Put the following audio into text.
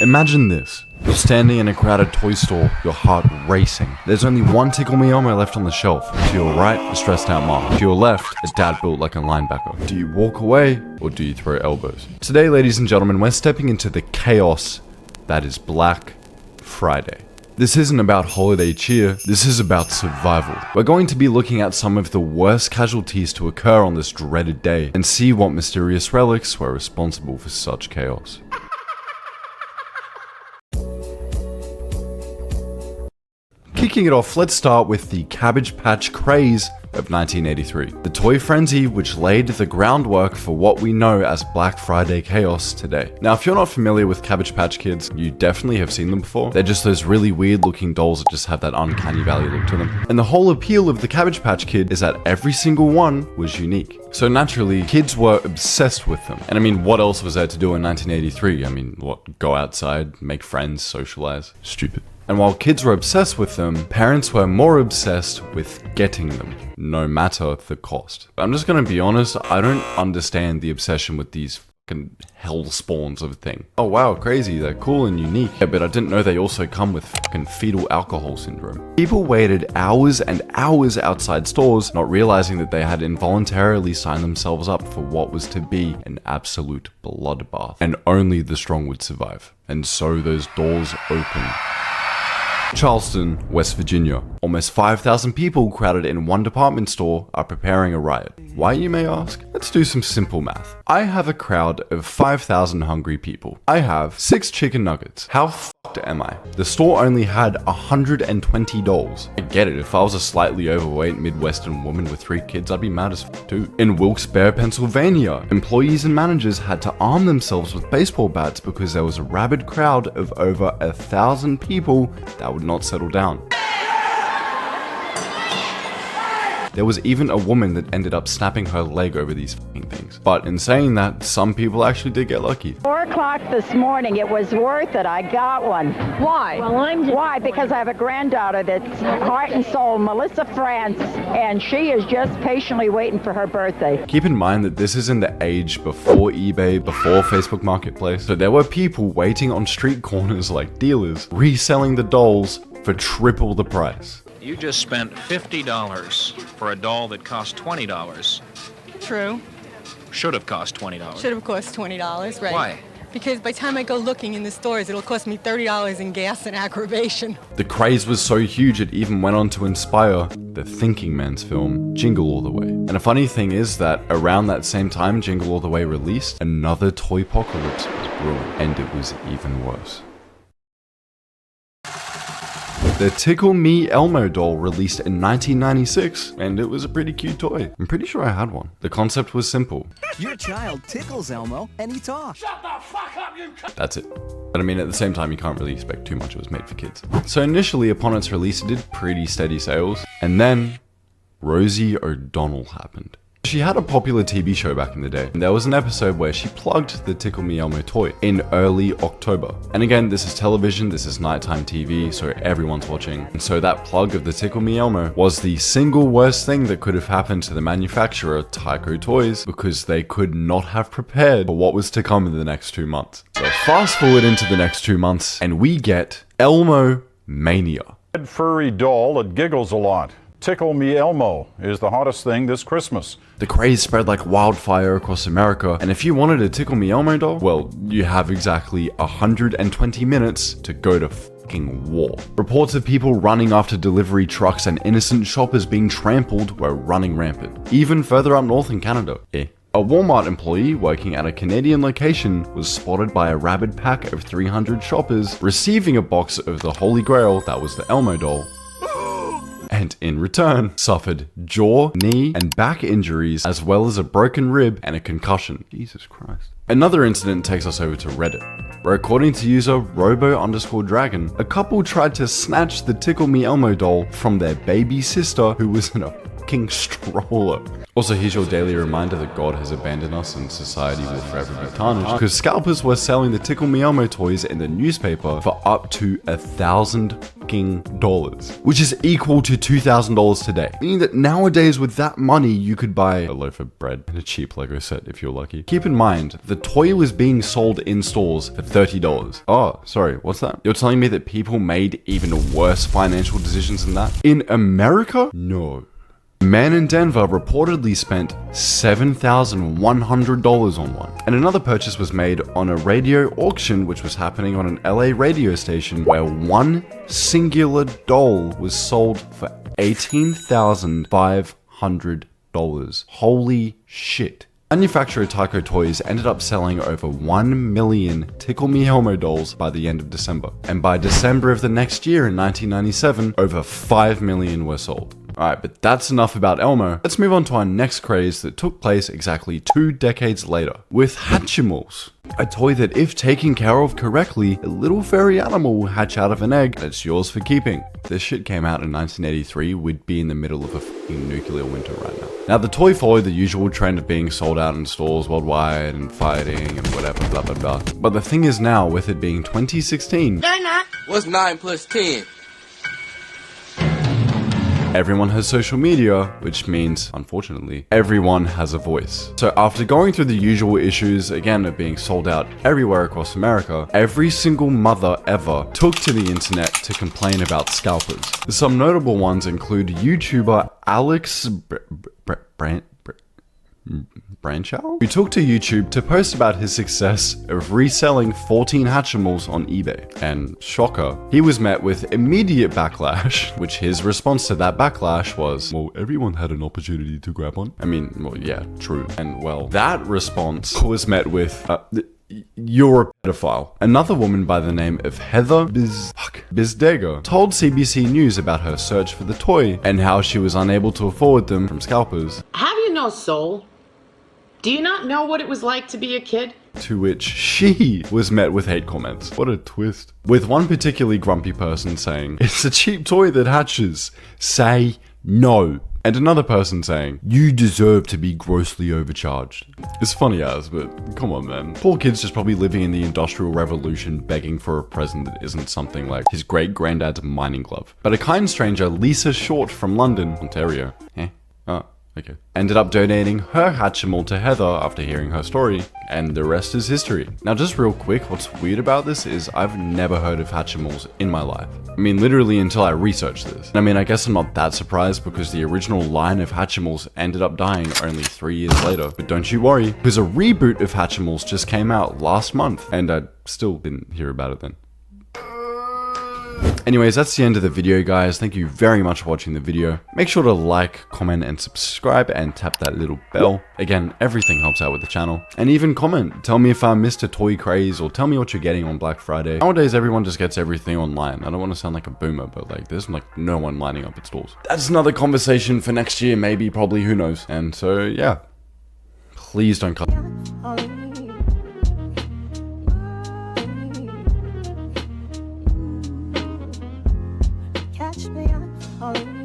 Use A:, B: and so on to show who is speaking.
A: Imagine this. You're standing in a crowded toy store, your heart racing. There's only one Tickle Me Elmo left on the shelf. To your right, a stressed out mom. To your left, a dad built like a linebacker. Do you walk away, or do you throw elbows? Today, ladies and gentlemen, we're stepping into the chaos that is Black Friday. This isn't about holiday cheer, this is about survival. We're going to be looking at some of the worst casualties to occur on this dreaded day, and see what mysterious relics were responsible for such chaos. Kicking it off, let's start with the Cabbage Patch craze of 1983. The toy frenzy which laid the groundwork for what we know as Black Friday chaos today. Now, if you're not familiar with Cabbage Patch Kids, you definitely have seen them before. They're just those really weird looking dolls that just have that uncanny valley look to them. And the whole appeal of the Cabbage Patch Kid is that every single one was unique. So naturally, kids were obsessed with them. And I mean, what else was there to do in 1983? I mean, what, go outside, make friends, socialize? Stupid. And while kids were obsessed with them, parents were more obsessed with getting them, no matter the cost. I'm just gonna be honest, I don't understand the obsession with these fucking hell spawns of a thing. Oh wow, crazy, they're cool and unique. Yeah, but I didn't know they also come with fucking fetal alcohol syndrome. People waited hours and hours outside stores, not realizing that they had involuntarily signed themselves up for what was to be an absolute bloodbath. And only the strong would survive. And so those doors opened. Charleston, West Virginia. Almost 5,000 people crowded in one department store are preparing a riot. Why, you may ask? Let's do some simple math. I have a crowd of 5,000 hungry people. I have 6 chicken nuggets. How fucked am I? The store only had 120 dolls. I get it, if I was a slightly overweight Midwestern woman with 3 kids, I'd be mad as fuck too. In Wilkes-Barre, Pennsylvania, employees and managers had to arm themselves with baseball bats because there was a rabid crowd of over 1,000 people that would not settle down. There was even a woman that ended up snapping her leg over these fucking things. But in saying that, some people actually did get lucky.
B: 4 o'clock this morning, it was worth it. I got one.
C: Why?
B: Well, Why? Because I have a granddaughter that's heart and soul, Melissa France, and she is just patiently waiting for her birthday.
A: Keep in mind that this is in the age before eBay, before Facebook Marketplace. So there were people waiting on street corners like dealers, reselling the dolls for triple the price.
D: You just spent $50 for a doll that cost $20.
C: True.
D: Should have cost $20.
C: Should have cost $20, right?
D: Why?
C: Because by the time I go looking in the stores, it'll cost me $30 in gas and aggravation.
A: The craze was so huge it even went on to inspire the Thinking Man's film, Jingle All the Way. And a funny thing is that around that same time Jingle All the Way released, another toy-pocalypse was brewing, and it was even worse. The Tickle Me Elmo doll released in 1996, and it was a pretty cute toy. I'm pretty sure I had one. The concept was simple.
E: Your child tickles Elmo, and he talks.
F: Shut the fuck up, you c-
A: That's it. But I mean, at the same time, you can't really expect too much. It was made for kids. So initially, upon its release, it did pretty steady sales. And then, Rosie O'Donnell happened. She had a popular TV show back in the day, and there was an episode where she plugged the Tickle Me Elmo toy in early October. And again, this is television, this is nighttime TV, so everyone's watching. And so that plug of the Tickle Me Elmo was the single worst thing that could have happened to the manufacturer, Tyco Toys, because they could not have prepared for what was to come in the next 2 months. So fast forward into the next 2 months, and we get Elmo Mania.
G: Red furry doll that giggles a lot. Tickle Me Elmo is the hottest thing this Christmas.
A: The craze spread like wildfire across America, and if you wanted a Tickle Me Elmo doll, well, you have exactly 120 minutes to go to fucking war. Reports of people running after delivery trucks and innocent shoppers being trampled were running rampant. Even further up north in Canada. A Walmart employee working at a Canadian location was spotted by a rabid pack of 300 shoppers receiving a box of the Holy Grail that was the Elmo doll, and in return, suffered jaw, knee, and back injuries, as well as a broken rib and a concussion. Jesus Christ. Another incident takes us over to Reddit, where according to user Robo_Dragon, a couple tried to snatch the Tickle Me Elmo doll from their baby sister who was in a fucking stroller. Also, here's your daily reminder that God has abandoned us and society will forever be tarnished, because scalpers were selling the Tickle Me Elmo toys in the newspaper for up to $1,000, which is equal to $2,000 today. Meaning that nowadays with that money, you could buy a loaf of bread and a cheap Lego set if you're lucky. Keep in mind, the toy was being sold in stores for $30. Oh, sorry, what's that? You're telling me that people made even worse financial decisions than that? In America? No. A man in Denver reportedly spent $7,100 on one. And another purchase was made on a radio auction which was happening on an LA radio station where one singular doll was sold for $18,500. Holy shit. Manufacturer Tyco Toys ended up selling over 1 million Tickle Me Elmo dolls by the end of December. And by December of the next year in 1997, over 5 million were sold. Alright, but that's enough about Elmo. Let's move on to our next craze that took place exactly 2 decades later, with Hatchimals. A toy that, if taken care of correctly, a little furry animal will hatch out of an egg and it's yours for keeping. This shit came out in 1983, we'd be in the middle of a fucking nuclear winter right now. Now, the toy followed the usual trend of being sold out in stores worldwide and fighting and whatever, blah blah blah. But the thing is now, with it being 2016,
F: What's 9 plus 10?
A: everyone has social media, which means, unfortunately, everyone has a voice. So after going through the usual issues, again, of being sold out everywhere across America, every single mother ever took to the internet to complain about scalpers. Some notable ones include YouTuber Alex Branchow, who took to YouTube to post about his success of reselling 14 Hatchimals on eBay. And shocker, he was met with immediate backlash, which his response to that backlash was, well, everyone had an opportunity to grab one. I mean, well, yeah, true. And well, that response was met with, you're a pedophile. Another woman by the name of Heather Bizdega told CBC News about her search for the toy and how she was unable to afford them from scalpers.
H: Have you no soul? Do you not know what it was like to be a kid?
A: To which she was met with hate comments. What a twist. With one particularly grumpy person saying, it's a cheap toy that hatches. Say no. And another person saying, you deserve to be grossly overcharged. It's funny as, but come on, man. Poor kid's just probably living in the Industrial Revolution begging for a present that isn't something like his great-granddad's mining glove. But a kind stranger, Lisa Short from London, Ontario, okay, ended up donating her Hatchimal to Heather after hearing her story, and the rest is history. Now, just real quick, what's weird about this is I've never heard of Hatchimals in my life. I mean, literally until I researched this. I mean, I guess I'm not that surprised because the original line of Hatchimals ended up dying only 3 years later. But don't you worry, because a reboot of Hatchimals just came out last month, and I still didn't hear about it then. Anyways, that's the end of the video, guys. Thank you very much for watching the video. Make sure to like, comment, and subscribe, and tap that little bell. Again, everything helps out with the channel. And even comment. Tell me if I missed a toy craze, or tell me what you're getting on Black Friday. Nowadays, everyone just gets everything online. I don't want to sound like a boomer, but like, there's like no one lining up at stores. That's another conversation for next year, maybe, probably, who knows. And so, yeah. Please don't cut.
I: Catch me, I'm falling.